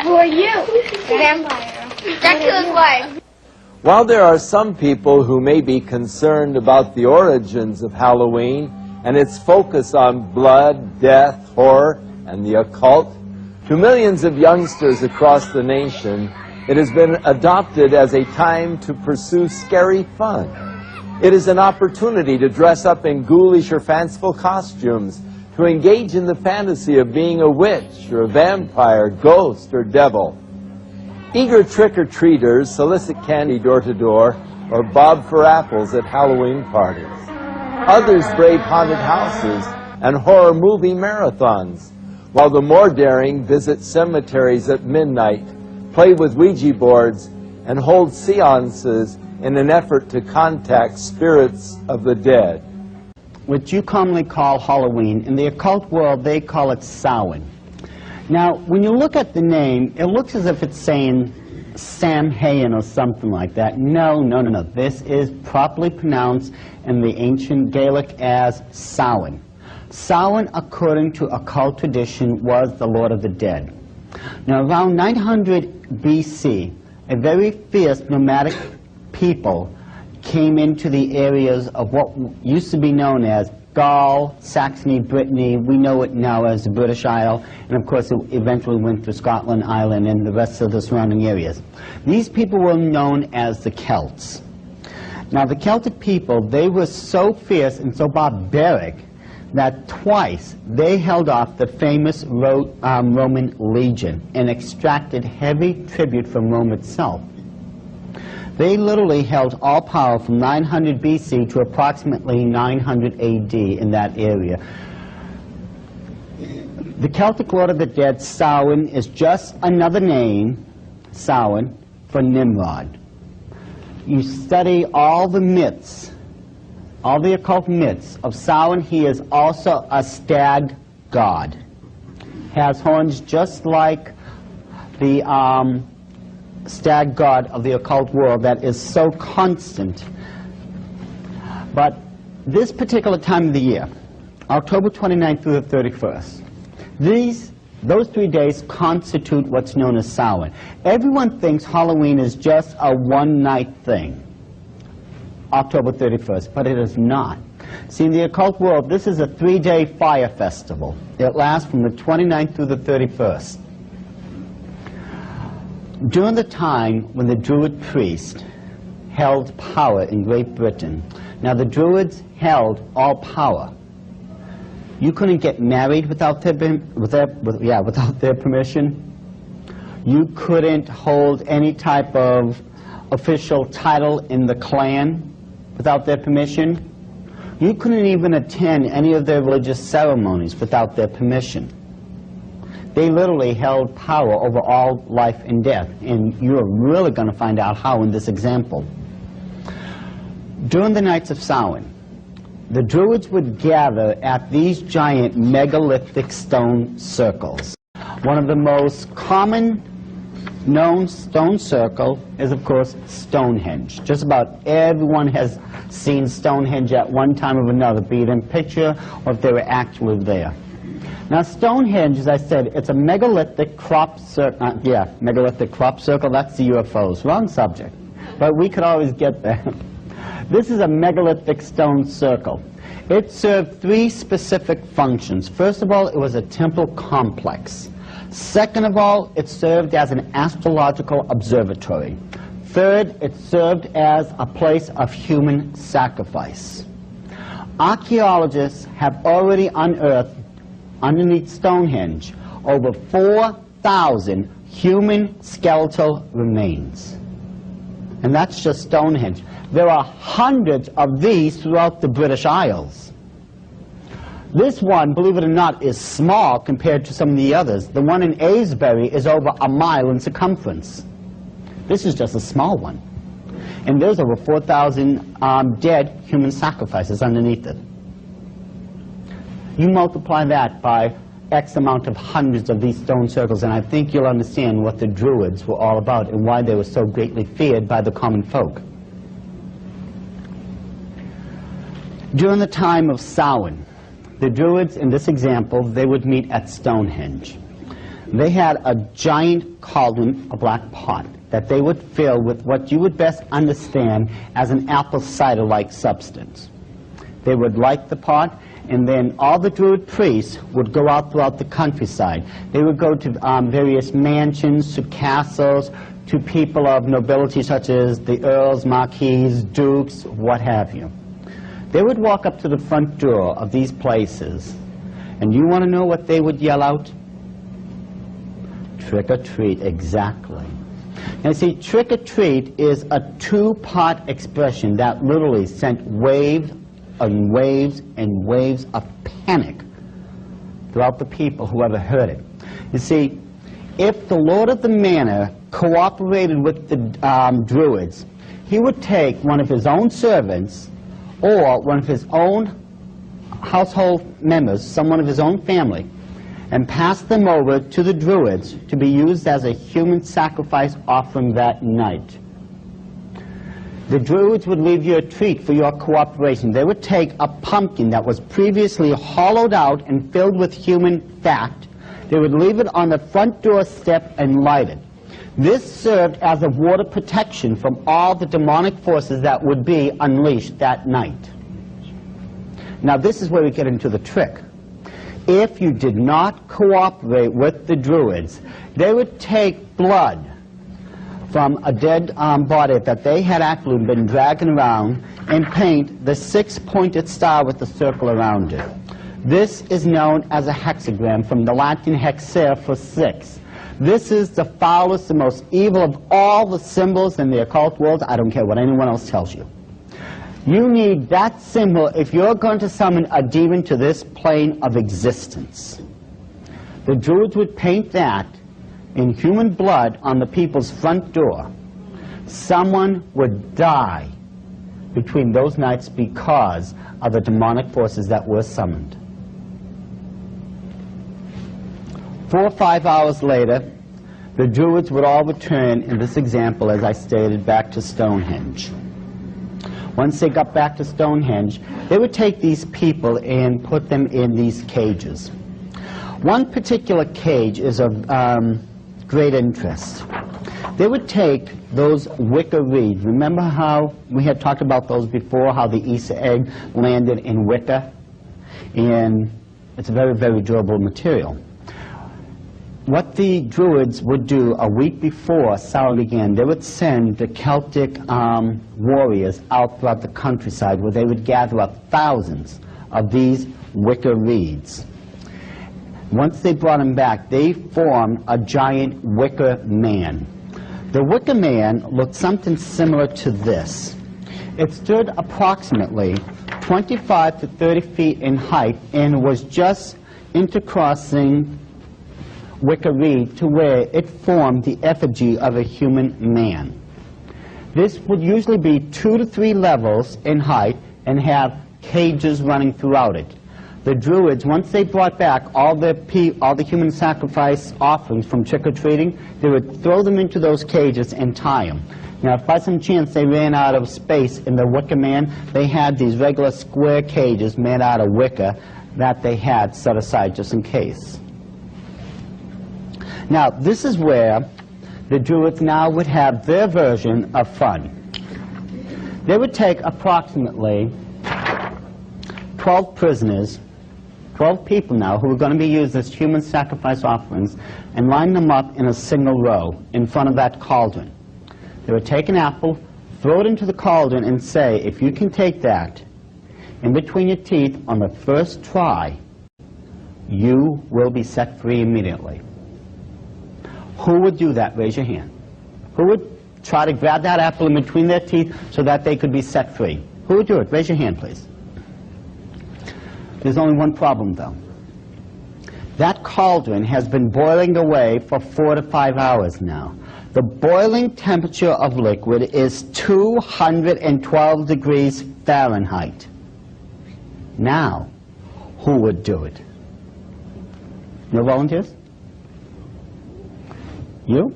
Who are you? Vampire. Dracula's wife. While there are some people who may be concerned about the origins of Halloween and its focus on blood, death, horror, and the occult, to millions of youngsters across the nation, it has been adopted as a time to pursue scary fun. It is an opportunity to dress up in ghoulish or fanciful costumes, to engage in the fantasy of being a witch or a vampire, ghost, or devil. Eager trick-or-treaters solicit candy door-to-door or bob for apples at Halloween parties. Others brave haunted houses and horror movie marathons, while the more daring visit cemeteries at midnight, play with Ouija boards, and hold seances in an effort to contact spirits of the dead. What you commonly call Halloween, in the occult world they call it Samhain. Now, when you look at the name, it looks as if it's saying Samhain or something like that. No, no, no, no. This is properly pronounced in the ancient Gaelic as Samhain. Samhain, according to occult tradition, was the Lord of the Dead. Now, around 900 BC, a very fierce nomadic people came into the areas of what used to be known as Gaul, Saxony, Brittany. We know it now as the British Isle, and of course it eventually went to Scotland, Ireland, and the rest of the surrounding areas. These people were known as the Celts. Now, the Celtic people, they were so fierce and so barbaric that twice they held off the famous Roman legion and extracted heavy tribute from Rome itself. They literally held all power from 900 BC to approximately 900 AD in that area. The Celtic Lord of the Dead, Samhain, is just another name, Samhain, for Nimrod. You study all the myths, all the occult myths of Samhain. He is also a stag god. Has horns just like the stag god of the occult world that is so constant. But this particular time of the year, October 29th through the 31st, those 3 days constitute what's known as Samhain. Everyone thinks Halloween is just a one-night thing, October 31st, but it is not. See, in the occult world, this is a 3-day fire festival. It lasts from the 29th through the 31st. During the time when the Druid priest held power in Great Britain, now the Druids held all power. You couldn't get married without their permission. You couldn't hold any type of official title in the clan without their permission. You couldn't even attend any of their religious ceremonies without their permission. They literally held power over all life and death, and you're really going to find out how in this example. During the nights of Samhain, the Druids would gather at these giant megalithic stone circles. One of the most common known stone circle is, of course, Stonehenge. Just about everyone has seen Stonehenge at one time or another, be it in picture or if they were actually there. Now, Stonehenge, as I said, it's a megalithic crop circle. Megalithic crop circle, that's the UFOs. Wrong subject. But we could always get there. This is a megalithic stone circle. It served 3 specific functions. First of all, it was a temple complex. Second of all, it served as an astrological observatory. Third, it served as a place of human sacrifice. Archaeologists have already unearthed, underneath Stonehenge, over 4,000 human skeletal remains. And that's just Stonehenge. There are hundreds of these throughout the British Isles. This one, believe it or not, is small compared to some of the others. The one in Avebury is over a mile in circumference. This is just a small one. And there's over 4,000 dead human sacrifices underneath it. You multiply that by X amount of hundreds of these stone circles, and I think you'll understand what the Druids were all about and why they were so greatly feared by the common folk. During the time of Samhain, The Druids, in this example, they would meet at Stonehenge. They had a giant cauldron, a black pot, that they would fill with what you would best understand as an apple cider-like substance. They would light the pot, and then all the Druid priests would go out throughout the countryside. They would go to various mansions, to castles, to people of nobility such as the earls, marquises, dukes, what have you. They would walk up to the front door of these places, and you want to know what they would yell out? Trick or treat, exactly. Now see, trick or treat is a two-part expression that literally sent waves and waves and waves of panic throughout the people who ever heard it. You see, if the Lord of the Manor cooperated with the Druids, he would take one of his own servants or one of his own household members, someone of his own family, and pass them over to the Druids to be used as a human sacrifice offering that night. The Druids would leave you a treat for your cooperation. They would take a pumpkin that was previously hollowed out and filled with human fat. They would leave it on the front doorstep and light it. This served as a ward of protection from all the demonic forces that would be unleashed that night. Now this is where we get into the trick. If you did not cooperate with the Druids, they would take blood from a dead body that they had actually been dragging around and paint the six-pointed star with the circle around it. This is known as a hexagram, from the Latin hexer for six. This is the foulest, the most evil of all the symbols in the occult world. I don't care what anyone else tells you. You need that symbol if you're going to summon a demon to this plane of existence. The Druids would paint that in human blood on the people's front door. Someone would die between those nights because of the demonic forces that were summoned. 4 or 5 hours later, the Druids would all return, in this example, as I stated, back to Stonehenge. Once they got back to Stonehenge, they would take these people and put them in these cages. One particular cage is of great interest. They would take those wicker reeds. Remember how we had talked about those before, how the Easter egg landed in wicker? And it's a very, very durable material. What the Druids would do a week before Samhain began, they would send the Celtic warriors out throughout the countryside where they would gather up thousands of these wicker reeds. Once they brought them back, they formed a giant wicker man. The wicker man looked something similar to this. It stood approximately 25 to 30 feet in height and was just intercrossing wicker reed to where it formed the effigy of a human man. This would usually be 2 to 3 levels in height and have cages running throughout it. The Druids, once they brought back all the human sacrifice offerings from trick-or-treating, they would throw them into those cages and tie them. Now, if by some chance they ran out of space in the wicker man, they had these regular square cages made out of wicker that they had set aside just in case. Now, this is where the Druids now would have their version of fun. They would take approximately 12 prisoners, 12 people now who were going to be used as human sacrifice offerings, and line them up in a single row in front of that cauldron. They would take an apple, throw it into the cauldron, and say, if you can take that in between your teeth on the first try, you will be set free immediately. Who would do that? Raise your hand. Who would try to grab that apple in between their teeth so that they could be set free? Who would do it? Raise your hand, please. There's only one problem, though. That cauldron has been boiling away for 4 to 5 hours now. The boiling temperature of liquid is 212 degrees Fahrenheit. Now, who would do it? No volunteers? You?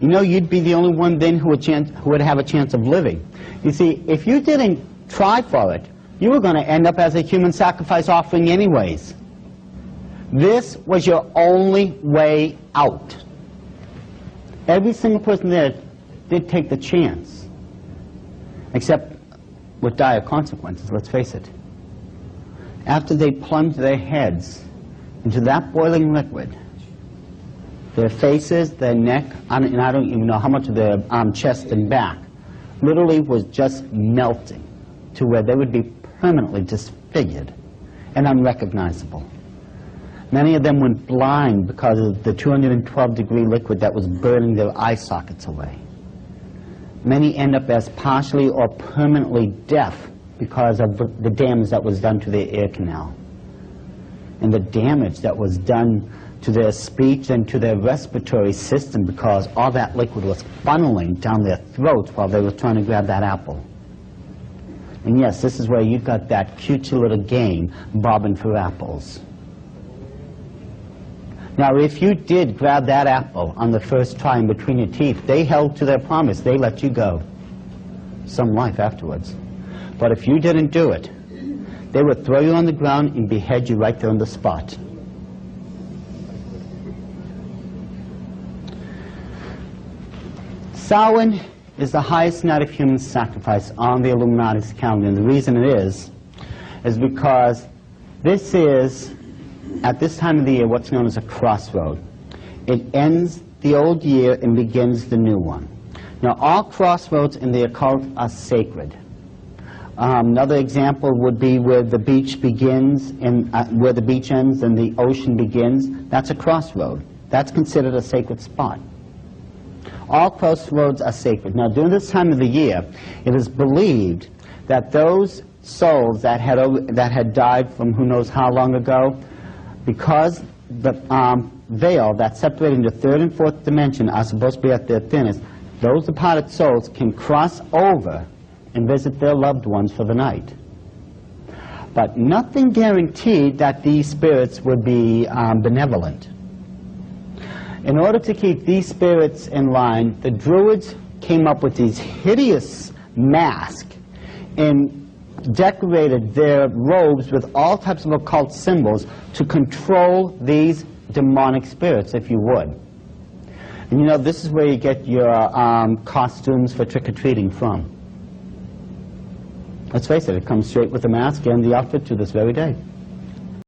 You know, you'd be the only one then who would have a chance of living. You see, if you didn't try for it, you were going to end up as a human sacrifice offering anyways. This was your only way out. Every single person there did take the chance, except with dire consequences, let's face it. After they plunged their heads into that boiling liquid, their faces, their neck, and I don't even know how much of their chest and back, literally was just melting to where they would be permanently disfigured and unrecognizable. Many of them went blind because of the 212-degree liquid that was burning their eye sockets away. Many end up as partially or permanently deaf because of the damage that was done to their ear canal, and the damage that was done to their speech and to their respiratory system because all that liquid was funneling down their throats while they were trying to grab that apple. And yes, this is where you got that cute little game, bobbing for apples. Now, if you did grab that apple on the first try in between your teeth, they held to their promise. They let you go. Some life afterwards. But if you didn't do it, they would throw you on the ground and behead you right there on the spot. Samhain is the highest night of human sacrifice on the Illuminati's calendar. And the reason it is because this is, at this time of the year, what's known as a crossroad. It ends the old year and begins the new one. Now, all crossroads in the occult are sacred. Another example would be where the beach begins and where the beach ends and the ocean begins. That's a crossroad. That's considered a sacred spot. All crossroads are sacred. Now, during this time of the year, it is believed that those souls that had died from who knows how long ago, because the veil that separating the third and fourth dimension are supposed to be at their thinnest, those departed souls can cross over and visit their loved ones for the night. But nothing guaranteed that these spirits would be benevolent. In order to keep these spirits in line, the Druids came up with these hideous masks and decorated their robes with all types of occult symbols to control these demonic spirits, if you would. And you know, this is where you get your costumes for trick-or-treating from. Let's face it, it comes straight with the mask and the outfit to this very day.